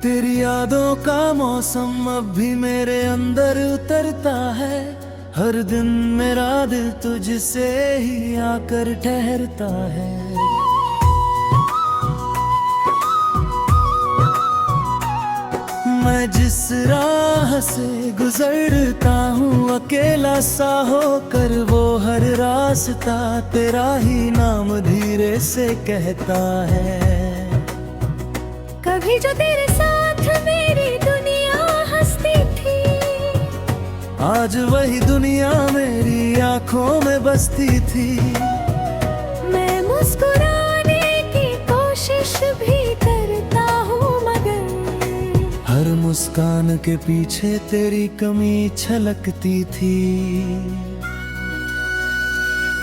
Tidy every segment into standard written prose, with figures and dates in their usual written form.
तेरी यादों का मौसम अब भी मेरे अंदर उतरता है। हर दिन मेरा दिल तुझसे ही आकर ठहरता है। मैं जिस राह से गुजरता हूँ अकेला सा होकर, वो हर रास्ता तेरा ही नाम धीरे से कहता है। कभी जो तेरे साथ मेरी दुनिया हंसती थी, आज वही दुनिया मेरी आंखों में बसती थी। मैं मुस्कुराने की कोशिश भी करता हूँ, मगर हर मुस्कान के पीछे तेरी कमी छलकती थी।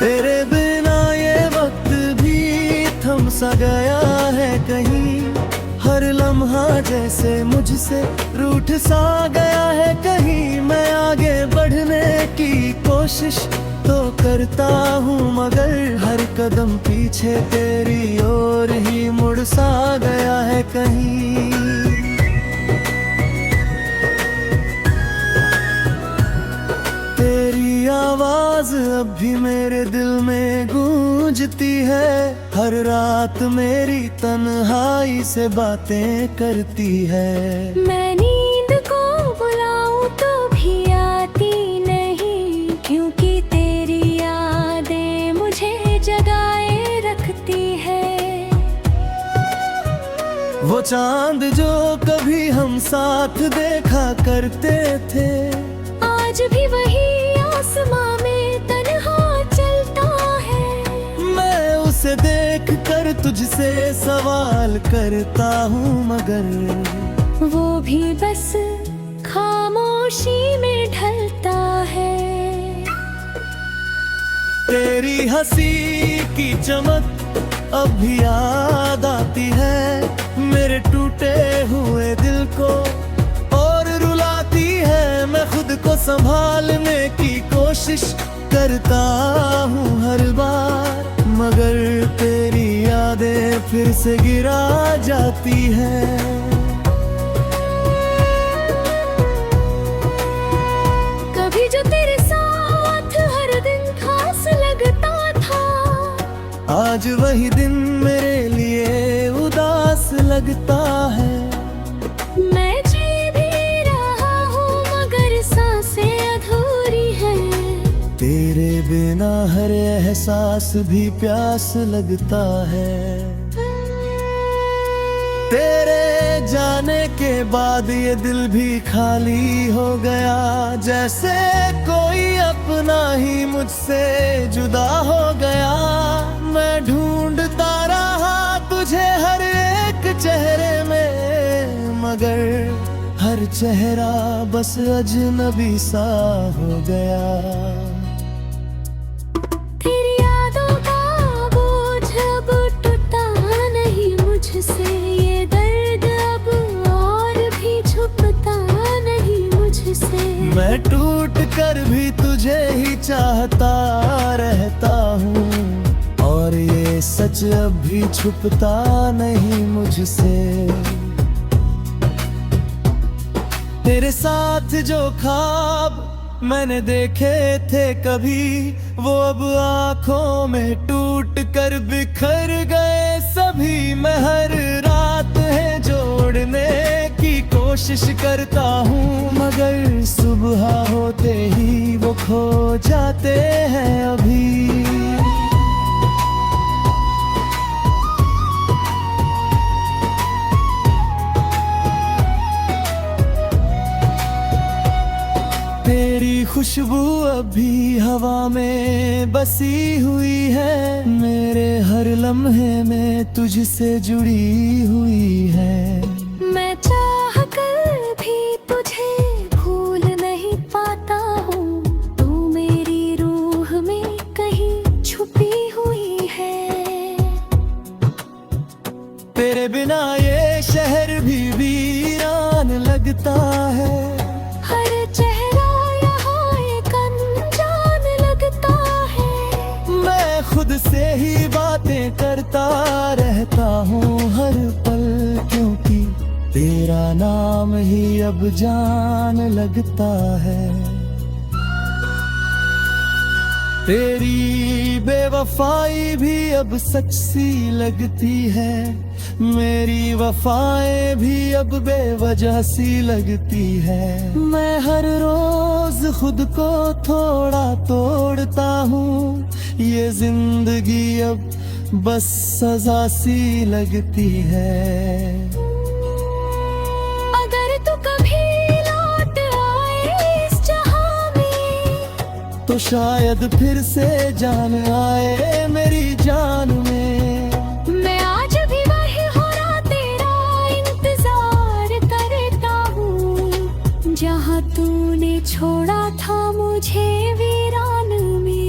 तेरे बिना ये वक्त भी थम सा गया है कहीं, हर लम्हा जैसे मुझसे रूठ सा गया है कहीं। मैं आगे बढ़ने की कोशिश तो करता हूँ, मगर हर कदम पीछे तेरी ओर ही मुड़ सा गया है कहीं। तेरी आवाज अब भी मेरे दिल में गूंजती है। हर रात मेरी तन्हाई से बातें करती है। मैं नींद को बुलाऊं तो भी आती नहीं, क्योंकि तेरी यादें मुझे जगाए रखती है। वो चांद जो कभी हम साथ देखा करते थे, आज भी वही आसमां में तन्हा चलता है। मैं उसे देख कर तुझसे सवाल करता हूँ, मगर वो भी बस खामोशी में ढलता है। तेरी हंसी की चमक अब भी याद आती है मेरे टूटे हुए दिल को, और रुलाती है। मैं खुद को संभालने की कोशिश करता हूँ हर बार, मगर तेरी यादें फिर से गिरा जाती हैं। कभी जो तेरे साथ हर दिन खास लगता था, आज वही दिन मेरे लिए उदास लगता है। मैं जी भी रहा हूँ मगर सांसें अधूरी हैं। तेरे बिना हर एहसास भी प्यास लगता है। तेरे जाने के बाद ये दिल भी खाली हो गया, जैसे कोई अपना ही मुझसे जुदा हो गया। मैं ढूंढता रहा तुझे हर एक चेहरे में, मगर हर चेहरा बस अजनबी सा हो गया। तेरी यादों का बोझ अब टूटा नहीं मुझसे, ये दर्द अब और भी छुपता नहीं मुझसे। मैं टूट कर भी तुझे ही चाहता रहता हूँ, और ये सच अब भी छुपता नहीं मुझसे। तेरे साथ जो ख्वाब मैंने देखे थे कभी, वो अब आंखों में टूट कर बिखर गए सभी। मैं हर रात है जोड़ने की कोशिश करता हूँ, मगर सुबह होते ही वो खो जाते हैं अभी। तेरी खुशबू अभी हवा में बसी हुई है, मेरे हर लम्हे में तुझसे जुड़ी हुई है। मैं चाह कर भी तुझे भूल नहीं पाता हूँ, तू मेरी रूह में कहीं छुपी हुई है। तेरे बिना ये शहर भी वीरान लगता है। हर चेहरा यहाँ एक अनजान लगता है। मैं खुद से ही बातें करता रहता हूँ हर पल, क्योंकि तेरे तेरा नाम ही अब जान लगता है। तेरी बेवफाई भी अब सच सी लगती है, मेरी वफाएं भी अब बेवजह सी लगती है। मैं हर रोज खुद को थोड़ा तोड़ता हूँ, ये जिंदगी अब बस सजा सी लगती है। अगर तू कभी लौट आए इस जहां में, तो शायद फिर से जान आए मेरी जान में। मैं आज भी वही हो रहा तेरा इंतजार करता हूँ, जहाँ तूने छोड़ा था मुझे वीरान में।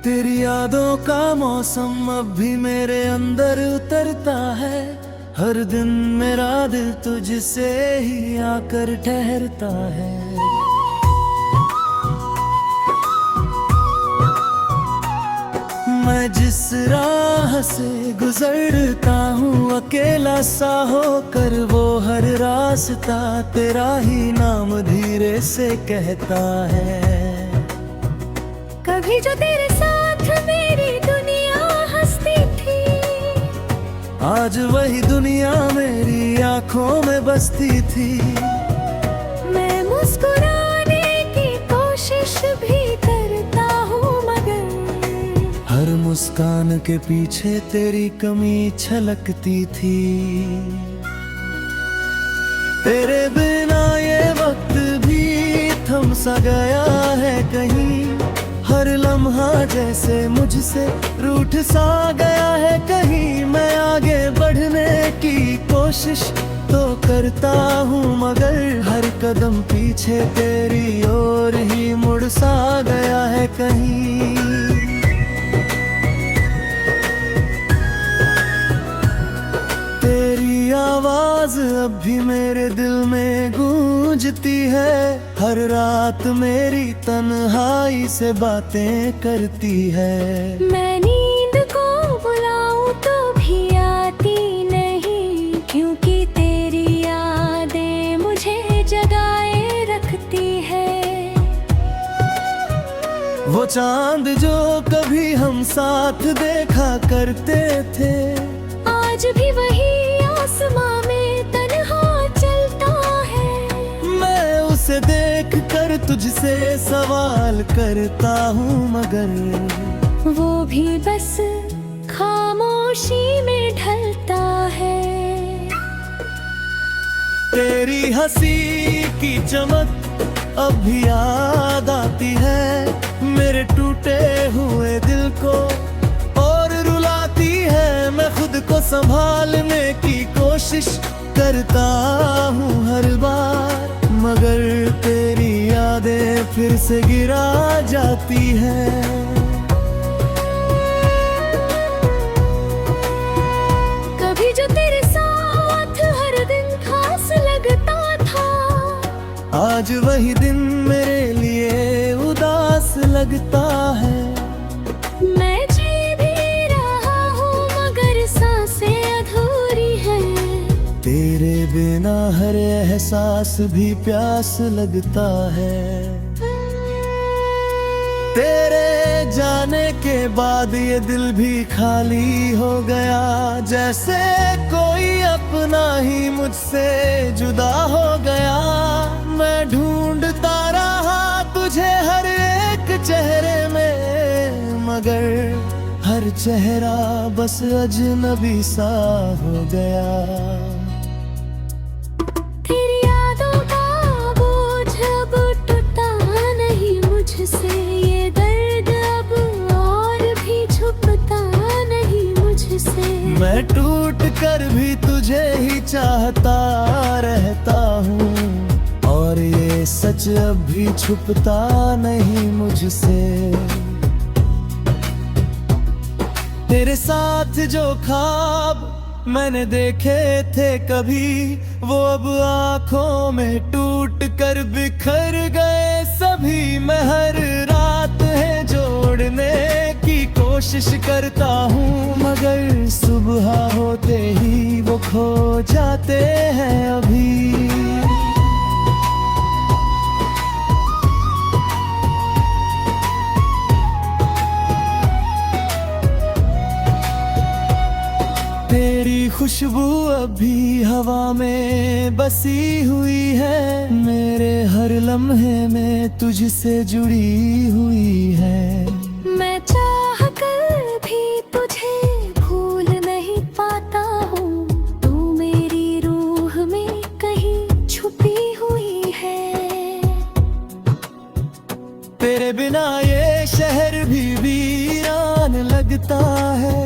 तेरी यादों का मौसम अब भी मेरे अंदर उतरता है, हर दिन मेरा दिल तुझसे ही आकर ठहरता है। मैं जिस राह से गुजरता हूँ अकेला सा होकर, वो हर रास्ता तेरा ही नाम धीरे से कहता है। कभी जो तेरे साथ मेरी दुनिया हंसती थी, आज वही दुनिया मेरी आंखों में बसती थी। मैं मुस्कुराने की कोशिश भी करता हूँ, मगर हर मुस्कान के पीछे तेरी कमी छलकती थी। तेरे बिना ये वक्त भी थम सा गया है कहीं, हर लम्हा जैसे मुझसे रूठ सा गया है कहीं। मैं आगे बढ़ने की कोशिश तो करता हूँ, मगर हर कदम पीछे तेरी ओर ही मुड़ सा गया है कहीं। तेरी आवाज अब भी मेरे दिल में गूंजती है, हर रात मेरी तन्हाई से बातें करती है। मैं नींद को बुलाऊं तो भी आती नहीं, क्योंकि तेरी यादें मुझे जगाए रखती है। वो चांद जो कभी हम साथ देखा करते थे, आज भी वही आसमां में तन्हा चलता है। मैं उसे देख कर तुझसे सवाल करता हूँ, मगर वो भी बस खामोशी में ढलता है। तेरी हंसी की चमक अब भी याद आती है, मेरे टूटे हुए दिल को और रुलाती है। मैं खुद को संभालने की कोशिश करता हूँ हर बार, मगर तेरी यादें फिर से गिरा जाती हैं। कभी जो तेरे साथ हर दिन खास लगता था, आज वही दिन मेरे लिए उदास लगता है। मैं जी भी रहा हूँ मगर सांसें अधूरी हैं। तेरे बिना हर एहसास भी प्यास लगता है। तेरे जाने के बाद ये दिल भी खाली हो गया, जैसे कोई अपना ही मुझसे जुदा हो गया। मैं ढूंढता रहा तुझे हर एक चेहरे में, मगर हर चेहरा बस अजनबी सा हो गया। तेरी यादों का बोझ अब टूटा नहीं मुझसे, ये दर्द अब और भी छुपता नहीं मुझसे। मैं टूट कर भी तुझे ही चाहता रहता हूँ, और ये सच अब भी छुपता नहीं मुझसे। तेरे साथ जो ख्वाब मैंने देखे थे कभी, वो अब आंखों में टूट कर बिखर गए सभी। मैं हर रात है जोड़ने की कोशिश करता हूँ, मगर सुबह होते ही वो खो जाते हैं अभी। तेरी खुशबू अभी हवा में बसी हुई है, मेरे हर लम्हे में तुझसे जुड़ी हुई है। मैं चाह कर भी तुझे भूल नहीं पाता हूँ, तू मेरी रूह में कहीं छुपी हुई है। तेरे बिना ये शहर भी वीरान लगता है,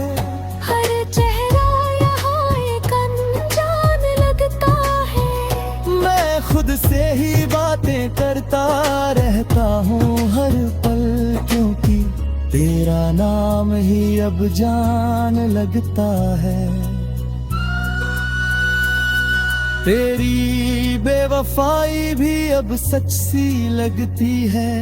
हर चेहरा यहाँ एक अनजान लगता है। मैं खुद से ही बातें करता रहता हूँ हर पल, क्योंकि तेरा नाम ही अब जान लगता है। तेरी बेवफाई भी अब सच सी लगती है,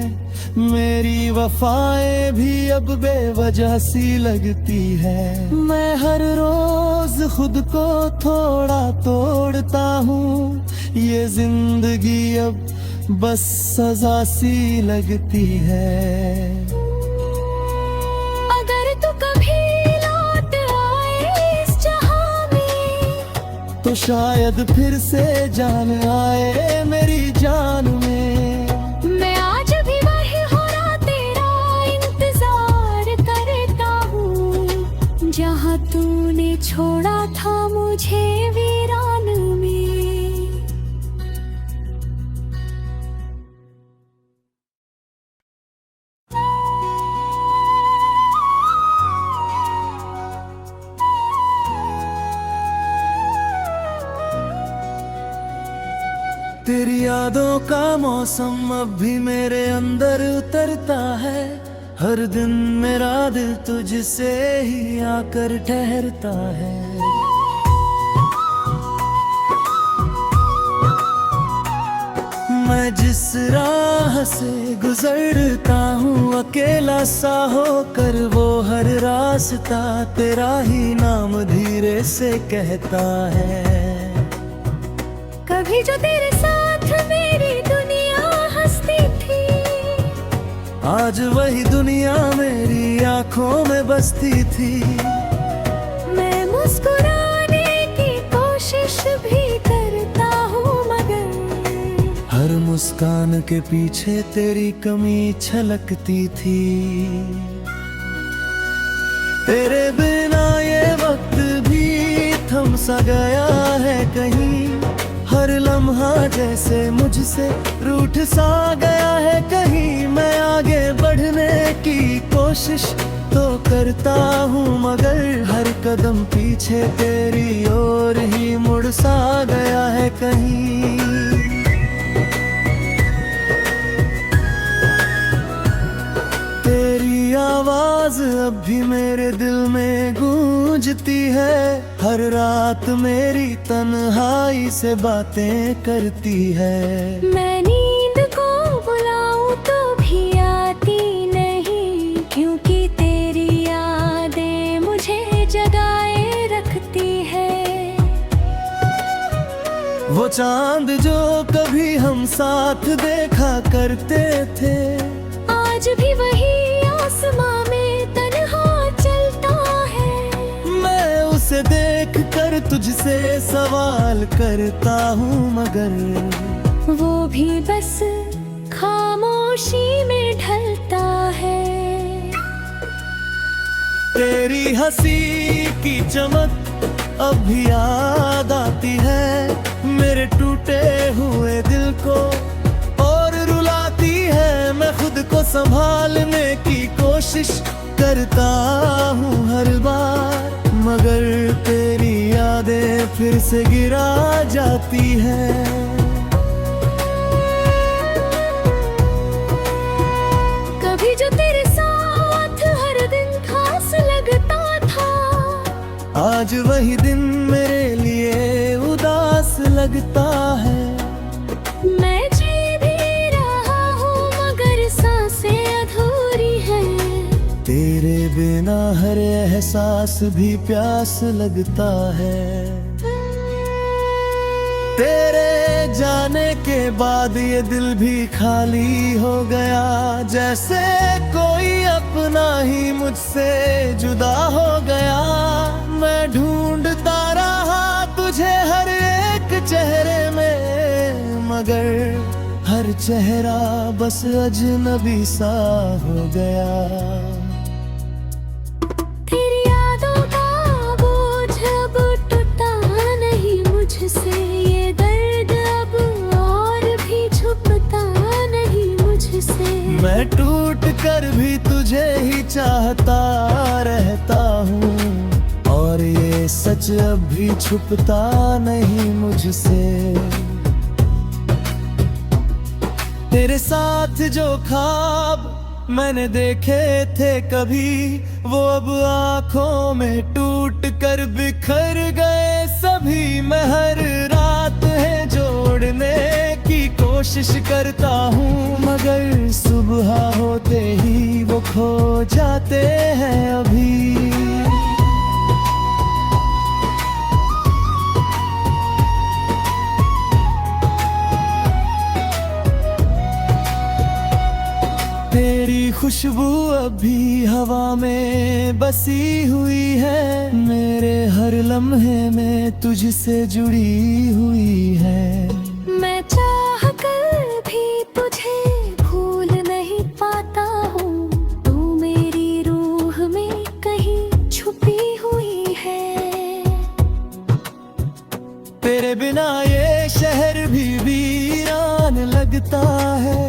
मेरी वफाएं भी अब बेवजह सी लगती है। मैं हर रोज खुद को थोड़ा तोड़ता हूँ, ये जिंदगी अब बस सजा सी लगती है। अगर तू कभी लौट आए इस जहां में, तो शायद फिर से जान आए मेरी जान में। मैं आज भी वही हो रहा तेरा इंतजार करता हूँ, जहाँ तूने छोड़ा था मुझे वीरान में। तेरी यादों का मौसम अब भी मेरे अंदर उतरता है, हर दिन मेरा दिल तुझसे ही आकर ठहरता है। मैं जिस राह से गुजरता हूँ अकेला सा होकर, वो हर रास्ता तेरा ही नाम धीरे से कहता है। कभी जो तेरे साथ मेरी दुनिया हंसती थी, आज वही दुनिया मेरी आंखों में बसती थी। मैं मुस्कुराने की कोशिश भी करता हूँ, मगर हर मुस्कान के पीछे तेरी कमी छलकती थी। तेरे बिना ये वक्त भी थम सा गया है कहीं, हर लम्हा जैसे मुझसे रूठ सा गया है कहीं। मैं आगे बढ़ने की कोशिश तो करता हूँ, मगर हर कदम पीछे तेरी ओर ही मुड़ सा गया है कहीं। तेरी आवाज अब भी मेरे दिल में गूंजती है, हर रात मेरी तन्हाई से बातें करती है। मैं नींद को बुलाऊं तो भी आती नहीं, क्योंकि तेरी यादें मुझे जगाए रखती है। वो चांद जो कभी हम साथ देखा करते थे, आज भी वही आसमां में तन्हा चलता है। मैं उसे देख कर तुझसे सवाल करता हूँ, मगर वो भी बस खामोशी में ढलता है। तेरी हंसी की चमक अब भी याद आती है, मेरे टूटे हुए दिल को और रुलाती है। मैं खुद को संभालने की कोशिश करता हूँ हर बार, मगर तेरी यादें फिर से गिरा जाती हैं। कभी जो तेरे साथ हर दिन खास लगता था, आज वही दिन लगता है। मैं जी भी रहा हूँ मगर सांसें अधूरी है। तेरे बिना हर एहसास भी प्यास लगता है। तेरे जाने के बाद ये दिल भी खाली हो गया, जैसे कोई अपना ही मुझसे जुदा हो गया। मैं ढूंढता रहा तुझे हर एक चेहरे में, मगर हर चेहरा बस अजनबी सा हो गया। तेरी यादों का बोझ अब टूटा नहीं मुझसे, ये दर्द अब और भी छुपता नहीं मुझसे। मैं टूट कर भी तुझे ही चाहता रहता हूँ, और ये सच अब भी छुपता नहीं मुझसे। तेरे साथ जो ख्वाब मैंने देखे थे कभी, वो अब आंखों में टूट कर बिखर गए सभी। मैं हर रात है जोड़ने की कोशिश करता हूँ, मगर सुबह होते ही वो खो जाते हैं अभी। तेरी खुशबू अभी हवा में बसी हुई है, मेरे हर लम्हे में तुझसे जुड़ी हुई है। मैं चाह कर भी तुझे भूल नहीं पाता हूँ, तू मेरी रूह में कहीं छुपी हुई है। तेरे बिना ये शहर भी वीरान लगता है।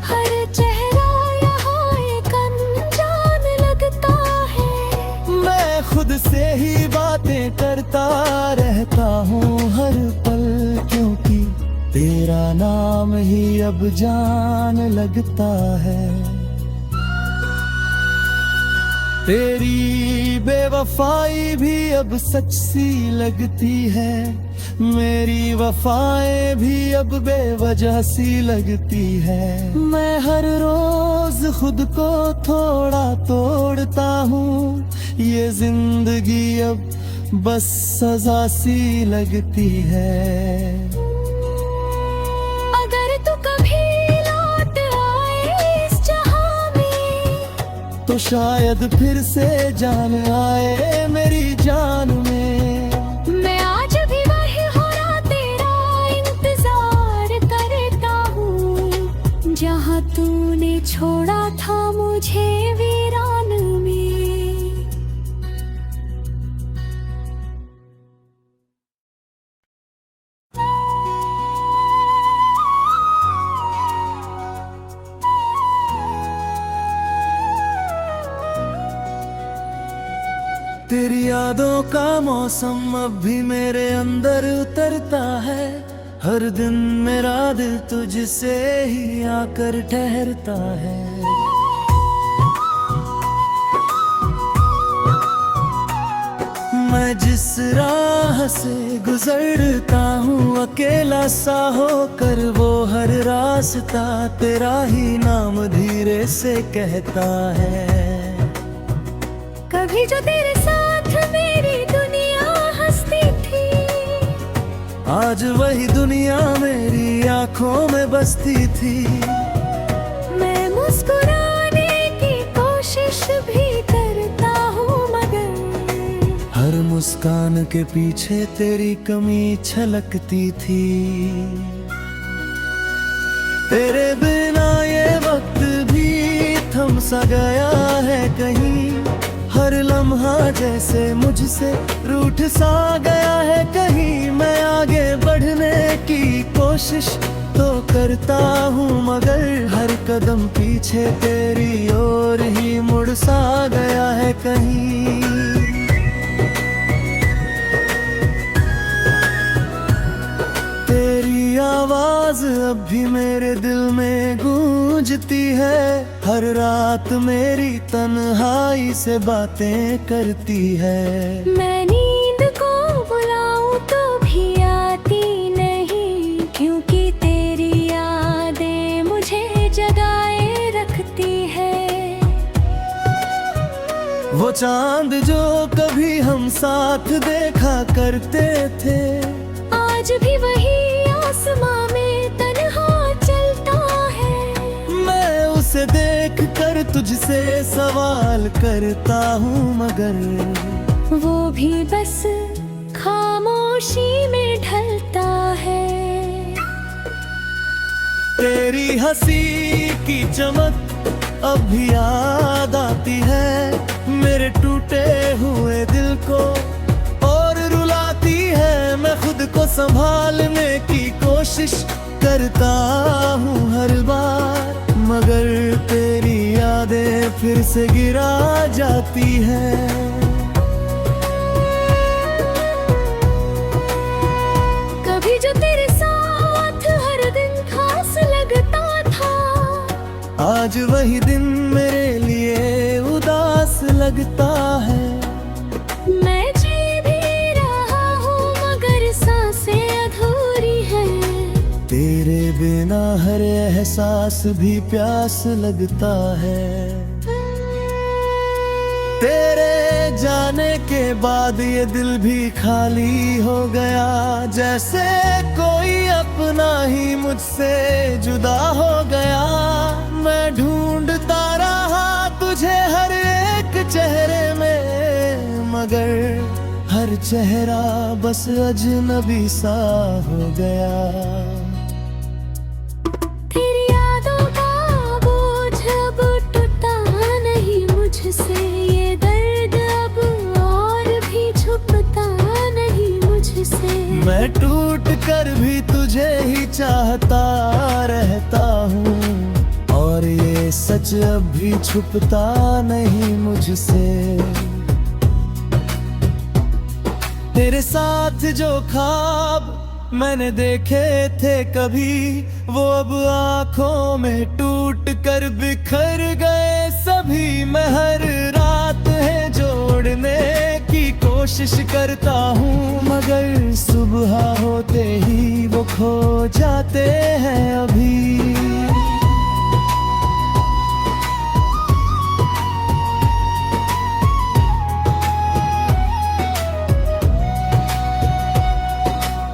हर चेहरा यहाँ एक अनजान लगता है। मैं खुद से ही बातें करता रहता हूँ हर पल, क्योंकि तेरा नाम ही अब जान लगता है। तेरी बेवफाई भी अब सच सी लगती है, मेरी वफाएं भी अब बेवजह सी लगती है। मैं हर रोज खुद को थोड़ा तोड़ता हूँ, ये जिंदगी अब बस सजा सी लगती है। अगर तू कभी लौट आए इस जहां में, तो शायद फिर से जान आए मेरी जान में। मैं आज भी वही हो रहा तेरा इंतजार करता हूँ, जहाँ तूने छोड़ा था मुझे वीरान में। तेरी यादों का मौसम अब भी मेरे अंदर उतरता है। हर दिन मेरा दिल तुझसे ही आकर ठहरता है। मैं जिस राह से गुजरता हूँ अकेला सा होकर, वो हर रास्ता तेरा ही नाम धीरे से कहता है। कभी जो तेरे साथ मेरी दुनिया हंसती थी, आज वही दुनिया मेरी आंखों में बसती थी। मैं मुस्कुराने की कोशिश भी करता हूँ, मगर हर मुस्कान के पीछे तेरी कमी छलकती थी। तेरे बिना ये वक्त भी थम सा गया है कहीं, हर लम्हा जैसे मुझसे रूठ सा गया है कहीं। मैं आगे बढ़ने की कोशिश तो करता हूँ, मगर हर कदम पीछे तेरी ओर ही मुड़ सा गया है कहीं। तेरी आवाज अब भी मेरे दिल में गूंजती है, हर रात मेरी तन्हाई से बातें करती है। मैं नींद को बुलाऊं तो भी आती नहीं, वो चांद जो कभी हम साथ देखा करते थे, आज भी वही आसमां में तन्हा चलता है। मैं उसे देख कर तुझसे सवाल करता हूँ, मगर वो भी बस खामोशी में ढलता है। तेरी हंसी की चमक अब भी याद आती है मेरे टूटे हुए दिल को, और रुलाती है। मैं खुद को संभालने की कोशिश करता हूँ हर बार, मगर तेरी यादें फिर से गिरा जाती है। कभी जो तेरे साथ हर दिन खास लगता था, आज वही दिन मेरे लिए उदास लगता है। मैं जी भी रहा हूँ मगर सांसें अधूरी हैं। तेरे बिना हर एहसास भी प्यास लगता है। तेरे जाने के बाद ये दिल भी खाली हो गया, जैसे कोई अपना ही मुझसे जुदा हो गया। मैं ढूंढता रहा तुझे हर एक चेहरे में, मगर हर चेहरा बस अजनबी सा हो गया। तेरी यादों का बोझ अब टूटा नहीं मुझसे, ये दर्द अब और भी छुपता नहीं मुझसे। मैं टूट कर भी तुझे ही चाहता रहता हूँ, और ये सच अब भी छुपता नहीं मुझसे। तेरे साथ जो ख्वाब मैंने देखे थे कभी, वो अब आंखों में टूट कर बिखर गए सभी। मैं हर रात है जोड़ने की कोशिश करता हूँ, मगर सुबह होते ही वो खो जाते हैं अभी।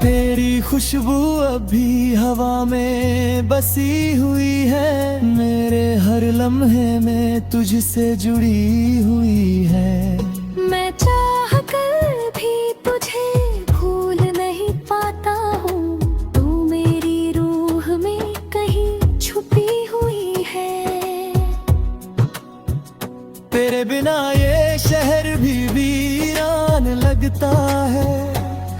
तेरी खुशबू अभी हवा में बसी हुई है, मेरे हर लम्हे में तुझसे जुड़ी हुई है। मैं चाह कर भी तुझे भूल नहीं पाता हूँ, तू मेरी रूह में कहीं छुपी हुई है। तेरे बिना ये शहर भी वीरान लगता है,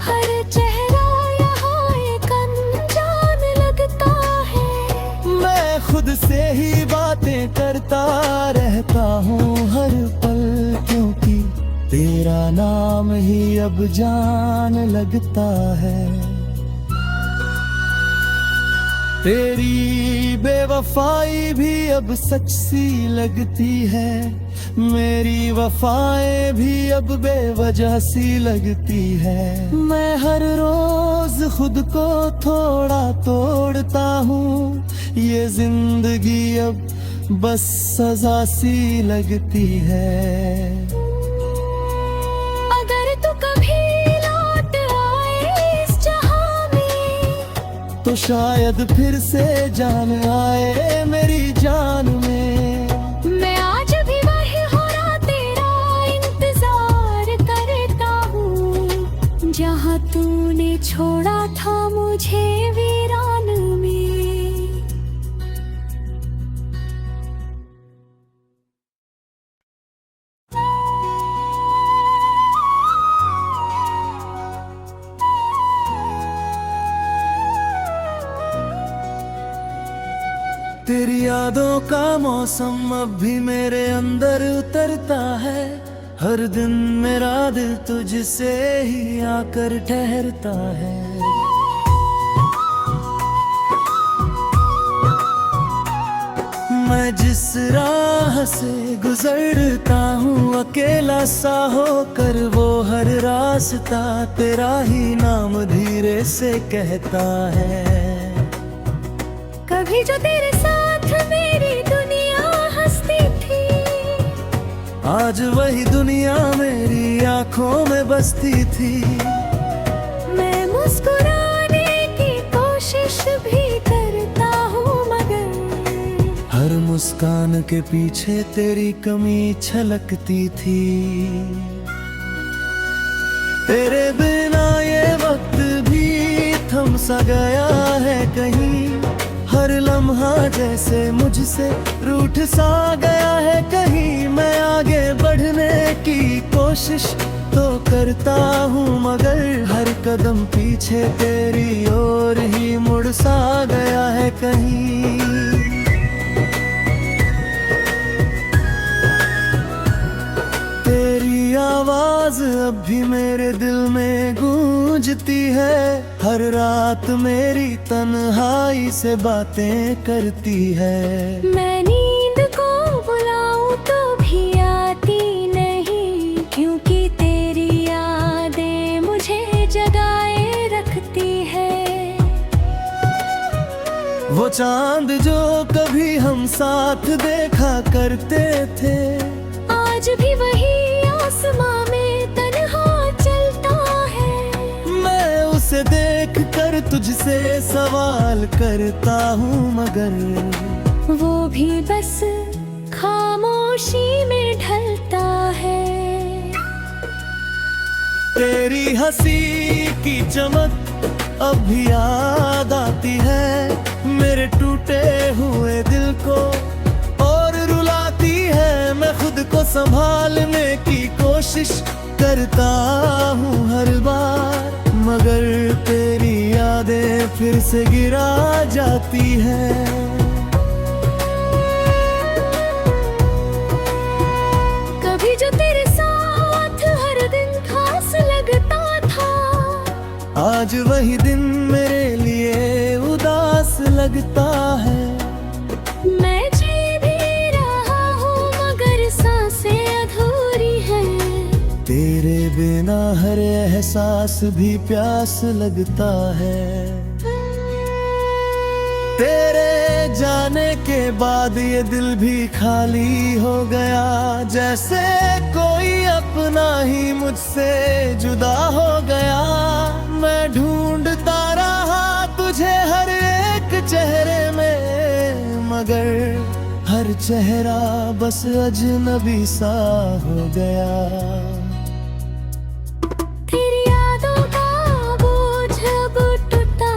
हर चेहरा यहाँ एक अनजान लगता है। मैं खुद से ही बातें करता रहता हूँ हर पल, क्योंकि तेरा नाम ही अब जान लगता है। तेरी बेवफाई भी अब सच सी लगती है, मेरी वफाएं भी अब बेवजह सी लगती है। मैं हर रोज खुद को थोड़ा तोड़ता हूँ, ये जिंदगी अब बस सजा सी लगती है। अगर तू कभी लौट आए इस जहां में, तो शायद फिर से जान आए मेरी जान में। मैं आज भी वही होना तेरा इंतजार करता हूँ, जहाँ तूने छोड़ा था मुझे वीरान में। तेरी यादों का मौसम अब भी मेरे अंदर उतरता है, हर दिन मेरा दिल तुझसे ही आकर ठहरता है। मैं जिस राह से गुजरता हूँ अकेला सा होकर, वो हर रास्ता तेरा ही नाम धीरे से कहता है। कभी जो तेरे साथ मेरी दुनिया हंसती थी, आज वही दुनिया मेरी आंखों में बसती थी। मैं मुस्कुराने की कोशिश भी करता हूँ मगर हर मुस्कान के पीछे तेरी कमी छलकती थी। तेरे बिना ये वक्त भी थम सा गया है कहीं, हर लम्हा जैसे मुझसे रूठ सा गया है कहीं। मैं आगे बढ़ने की कोशिश तो करता हूँ मगर हर कदम पीछे तेरी ओर ही मुड़ सा गया है कहीं। तेरी आवाज अब भी मेरे दिल में गूंजती है, हर रात मेरी तन्हाई से बातें करती है। मैं नींद को बुलाऊं तो भी आती नहीं, क्योंकि तेरी यादें मुझे जगाए रखती है। वो चांद जो कभी हम साथ देखा करते थे, आज भी वही आसमां में तन्हा चलता है। मैं उसे देख कर तुझसे सवाल करता हूँ मगर वो भी बस खामोशी में ढलता है। तेरी हंसी की चमक अब भी याद आती है मेरे टूटे हुए दिल को और रुलाती है। मैं खुद को संभालने की कोशिश करता हूँ हर बार, मगर तेरी यादें फिर से गिरा जाती हैं। कभी जो तेरे साथ हर दिन खास लगता था, आज वही दिन मेरे लिए उदास लगता है। मैं जी भी रहा हूँ मगर सांसें अधूरी हैं। तेरे बिना हर एहसास भी प्यास लगता है। तेरे जाने के बाद ये दिल भी खाली हो गया, जैसे कोई अपना ही मुझसे जुदा हो गया। मैं ढूंढता रहा तुझे हर एक चेहरे में, मगर हर चेहरा बस अजनबी सा हो गया। तेरी यादों का बोझ अब टूटा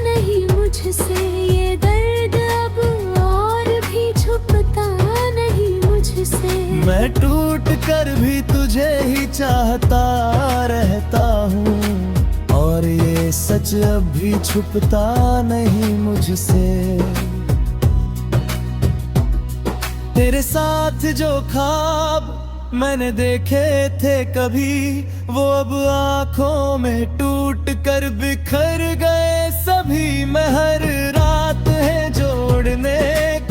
नहीं मुझसे, ये दर्द अब और भी छुपता नहीं मुझसे। मैं टूट कर भी तुझे ही चाहता रहता हूँ और ये सच अब भी छुपता नहीं मुझसे। तेरे साथ जो ख्वाब मैंने देखे थे कभी, वो अब आंखों में टूट कर बिखर गए सभी। मैं हर रात है जोड़ने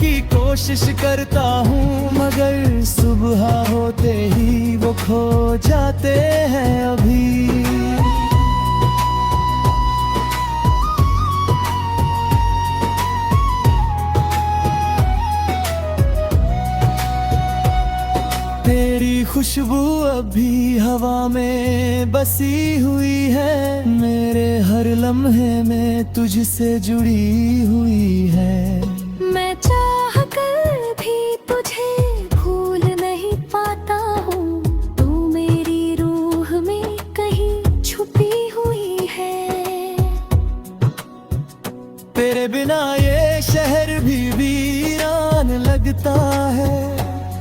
की कोशिश करता हूँ मगर सुबह होते ही वो खो जाते हैं अभी। तेरी खुशबू अभी हवा में बसी हुई है, मेरे हर लम्हे में तुझसे जुड़ी हुई है। मैं चाह कर भी तुझे भूल नहीं पाता हूँ, तू मेरी रूह में कहीं छुपी हुई है। तेरे बिना ये शहर भी वीरान लगता है,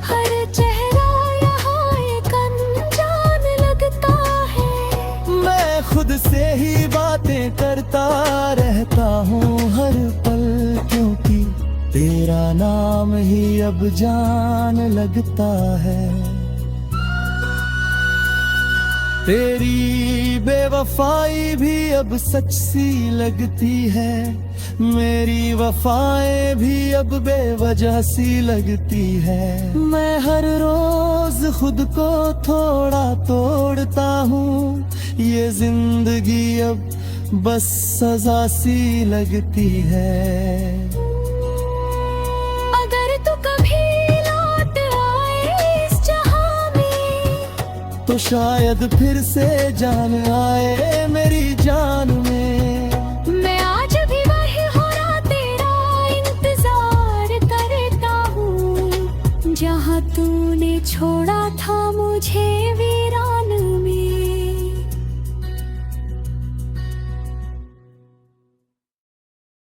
हर चेहरा यहाँ एक अनजान लगता है। मैं खुद से ही बातें करता रहता हूँ हर पल, क्योंकि तेरा नाम ही अब जान लगता है। तेरी बेवफाई भी अब सच सी लगती है, मेरी वफाएं भी अब बेवजह सी लगती है। मैं हर रोज खुद को थोड़ा तोड़ता हूँ, ये जिंदगी अब बस सजा सी लगती है। अगर तू कभी लौट आए इस जहां तो शायद फिर से जान आए मेरी जान में। मैं आज भी वही हो रहा तेरा इंतजार करता हूँ, जहाँ तूने छोड़ा था मुझे वीरा।